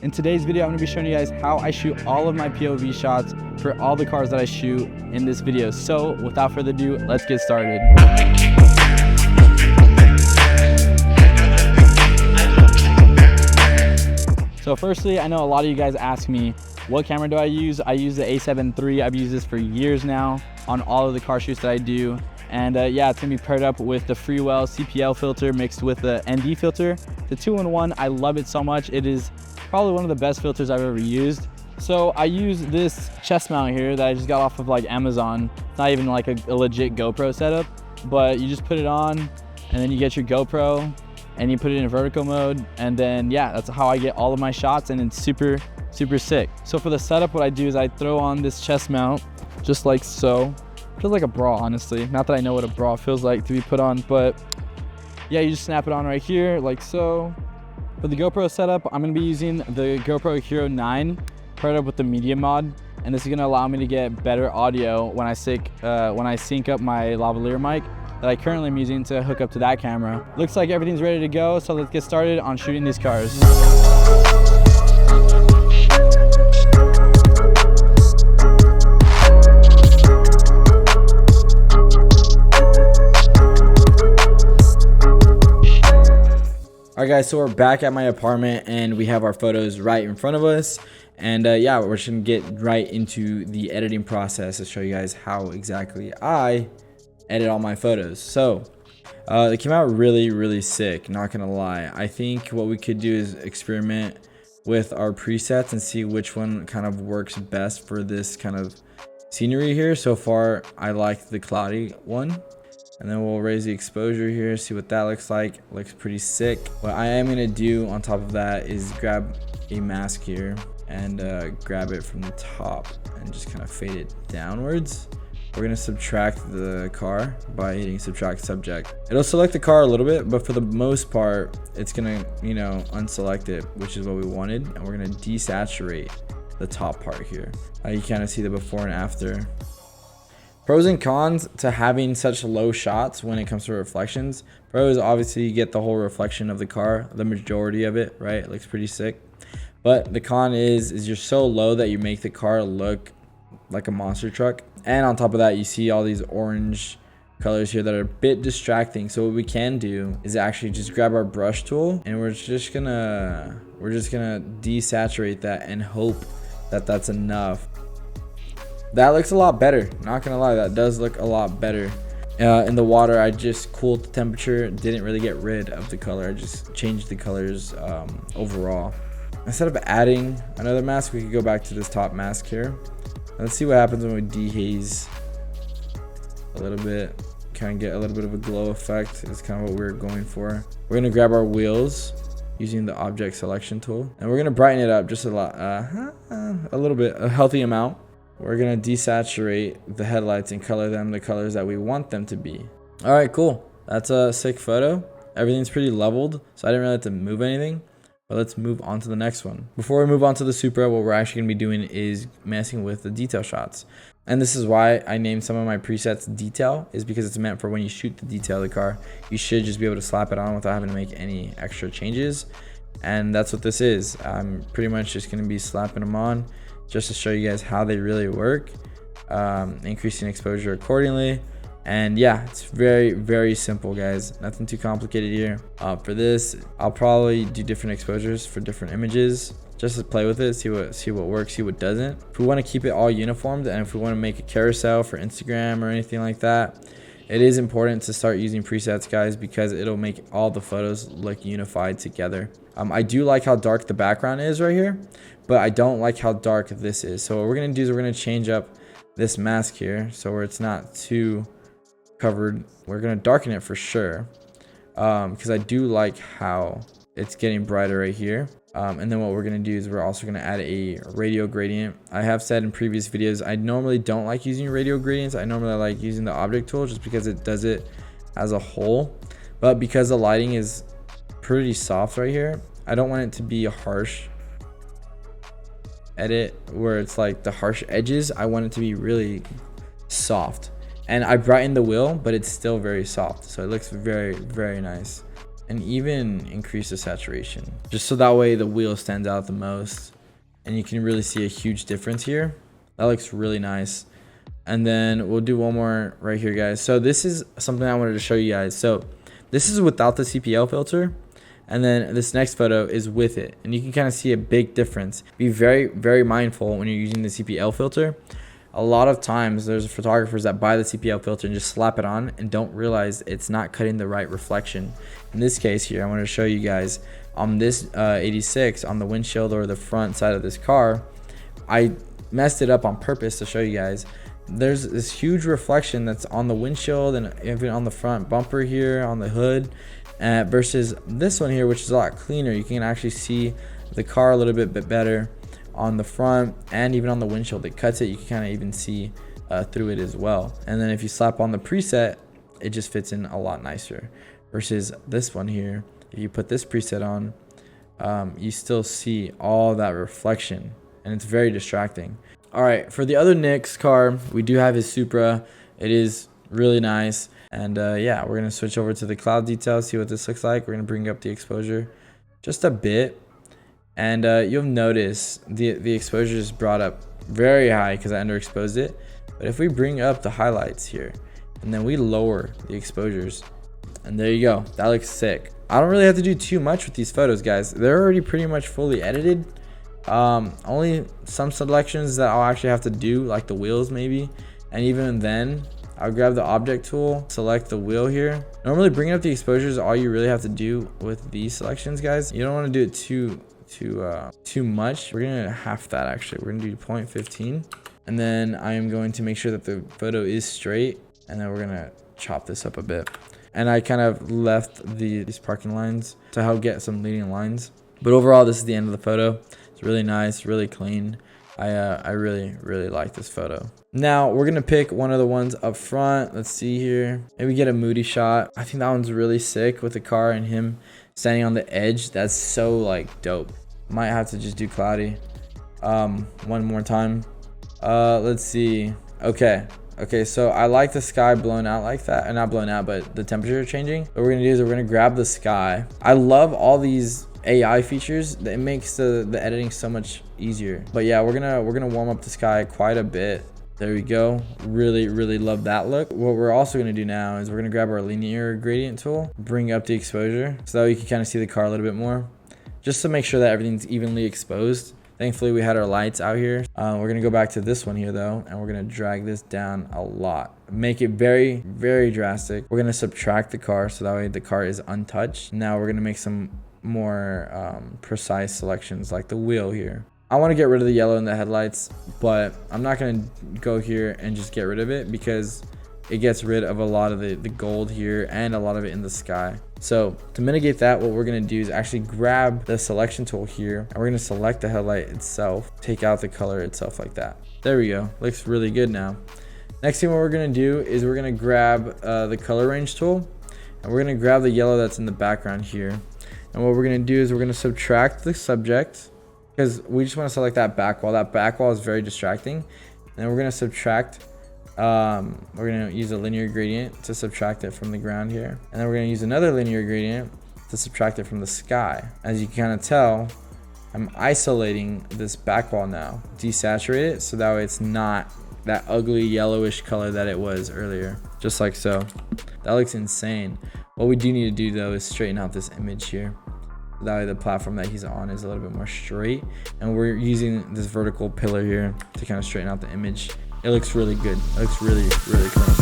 In today's video, I'm going to be showing you guys how I shoot all of my POV shots for all the cars that I shoot in this video. So without further ado, let's get started. So firstly, I know a lot of you guys ask me, what camera do I use? I use the A7 III. I've used this for years now on all of the car shoots that I do. And yeah, it's gonna be paired up with the Freewell CPL filter mixed with the ND filter. The 2-in-1, I love it so much. It is probably one of the best filters I've ever used. So I use this chest mount here that I just got off of like Amazon. It's not even like a legit GoPro setup, but you just put it on and then you get your GoPro and you put it in vertical mode. And then yeah, that's how I get all of my shots, and it's super sick. So for the setup, what I do is I throw on this chest mount just like so. Feels like a bra, honestly. Not that I know what a bra feels like to be put on, but yeah, you just snap it on right here like so. For the GoPro setup, I'm gonna be using the GoPro Hero 9 paired up with the media mod, and this is gonna allow me to get better audio when I sync up my lavalier mic that I currently am using to hook up to that camera. Looks like everything's ready to go, so let's get started on shooting these cars. Alright guys, so we're back at my apartment and we have our photos right in front of us, and yeah, we're just gonna get right into the editing process to show you guys how exactly I edit all my photos. So they came out really sick, not gonna lie. I think what we could do is experiment with our presets and see which one kind of works best for this kind of scenery here. So far I like the cloudy one. And then we'll raise the exposure here, see what that looks like. Looks pretty sick. What I am gonna do on top of that is grab a mask here and grab it from the top and just kind of fade it downwards. We're gonna subtract the car by hitting subtract subject. It'll select the car a little bit, but for the most part, it's gonna, unselect it, which is what we wanted. And we're gonna desaturate the top part here. You kind of see the before and after. Pros and cons to having such low shots when it comes to reflections. Pros, obviously you get the whole reflection of the car, the majority of it, right? It looks pretty sick. But the con is you're so low that you make the car look like a monster truck. And on top of that, you see all these orange colors here that are a bit distracting. So what we can do is actually just grab our brush tool, and we're just gonna desaturate that and hope that that's enough. That looks a lot better, not gonna lie, that does look a lot better. In the water, I just cooled the temperature, didn't really get rid of the color, I just changed the colors overall. Instead of adding another mask, we could go back to this top mask here. Let's see what happens when we dehaze a little bit, kind of get a little bit of a glow effect. Is kind of what we're going for. We're gonna grab our wheels using the object selection tool, and we're gonna brighten it up just a lot, a little bit, a healthy amount. We're gonna desaturate the headlights and color them the colors that we want them to be. All right, cool. That's a sick photo. Everything's pretty leveled, so I didn't really have to move anything. But let's move on to the next one. Before we move on to the Supra, what we're actually gonna be doing is messing with the detail shots. And this is why I named some of my presets detail, is because it's meant for when you shoot the detail of the car, you should just be able to slap it on without having to make any extra changes. And that's what this is. I'm pretty much just gonna be slapping them on just to show you guys how they really work, increasing exposure accordingly. And yeah, it's very simple, guys, nothing too complicated here. For this, I'll probably do different exposures for different images just to play with it, see what works, see what doesn't. If we want to keep it all uniformed, and if we want to make a carousel for Instagram or anything like that, it is important to start using presets, guys, because it'll make all the photos look unified together. I do like how dark the background is right here, but I don't like how dark this is. So what we're gonna do is we're gonna change up this mask here so where it's not too covered. We're gonna darken it for sure, because I do like how it's getting brighter right here. And then what we're gonna do is we're also gonna add a radial gradient. I have said in previous videos, I normally don't like using radial gradients. I normally like using the object tool just because it does it as a whole. But because the lighting is pretty soft right here, I don't want it to be a harsh edit where it's like the harsh edges. I want it to be really soft. And I brightened the wheel, but it's still very soft. So it looks very nice. and even increase the saturation, just so that way the wheel stands out the most and you can really see a huge difference here. That looks really nice. And then we'll do one more right here, guys. So this is something I wanted to show you guys. So this is without the CPL filter, and then this next photo is with it, and you can kind of see a big difference. Be very, very mindful when you're using the CPL filter. A lot of times there's photographers that buy the CPL filter and just slap it on and don't realize it's not cutting the right reflection. In this case here, I want to show you guys on this 86 on the windshield or the front side of this car. I messed it up on purpose to show you guys. There's this huge reflection that's on the windshield and even on the front bumper here on the hood, versus this one here, which is a lot cleaner. You can actually see the car a little bit better on the front and even on the windshield. It cuts it, you can kind of even see through it as well. And then if you slap on the preset, it just fits in a lot nicer, versus this one here. If you put this preset on, you still see all that reflection and it's very distracting. All right, for the other Nick's car, we do have his Supra. It is really nice. And yeah, we're gonna switch over to the cloud details, see what this looks like. We're gonna bring up the exposure just a bit. And you'll notice the exposure is brought up very high because I underexposed it. But if we bring up the highlights here, and then we lower the exposures, and there you go, that looks sick. I don't really have to do too much with these photos, guys. They're already pretty much fully edited. Only some selections that I'll actually have to do, like the wheels maybe, and even then I'll grab the object tool, select the wheel here. Normally bringing up the exposures, all you really have to do with these selections, guys. You don't want to do it too much. We're gonna half that, actually. We're gonna do 0.15, and then I am going to make sure that the photo is straight, and then we're gonna chop this up a bit. And I kind of left these parking lines to help get some leading lines, but overall this is the end of the photo. It's really nice, really clean. I really like this photo. Now we're gonna pick one of the ones up front. Let's see here. Maybe get a moody shot. I think that one's really sick with the car and him standing on the edge. That's so like dope. Might have to just do cloudy one more time. Let's see. Okay, so I like the sky blown out like that, and not blown out, but the temperature changing. What we're gonna do is we're gonna grab the sky. I love all these AI features. It makes the editing so much easier. But yeah, we're gonna warm up the sky quite a bit. There we go. Really love that look. What we're also gonna do now is we're gonna grab our linear gradient tool, bring up the exposure so that we can kind of see the car a little bit more, just to make sure that everything's evenly exposed. Thankfully we had our lights out here. We're gonna go back to this one here though, and we're gonna drag this down a lot, make it very drastic. We're gonna subtract the car so that way the car is untouched. Now we're gonna make some more precise selections, like the wheel here. I want to get rid of the yellow in the headlights, but I'm not going to go here and just get rid of it because it gets rid of a lot of the gold here and a lot of it in the sky. So to mitigate that, what we're going to do is actually grab the selection tool here, and we're going to select the headlight itself, take out the color itself like that. There we go. Looks really good now. Next thing what we're going to do is we're going to grab the color range tool, and we're going to grab the yellow that's in the background here. And what we're going to do is we're going to subtract the subject, because we just want to select that back wall. That back wall is very distracting. And then we're going to subtract, we're going to use a linear gradient to subtract it from the ground here. And then we're going to use another linear gradient to subtract it from the sky. As you can kind of tell, I'm isolating this back wall now. Desaturate it so that way it's not that ugly yellowish color that it was earlier. Just like so. That looks insane. What we do need to do though is straighten out this image here. That way the platform that he's on is a little bit more straight, and we're using this vertical pillar here to kind of straighten out the image. It looks really good. It looks really clean.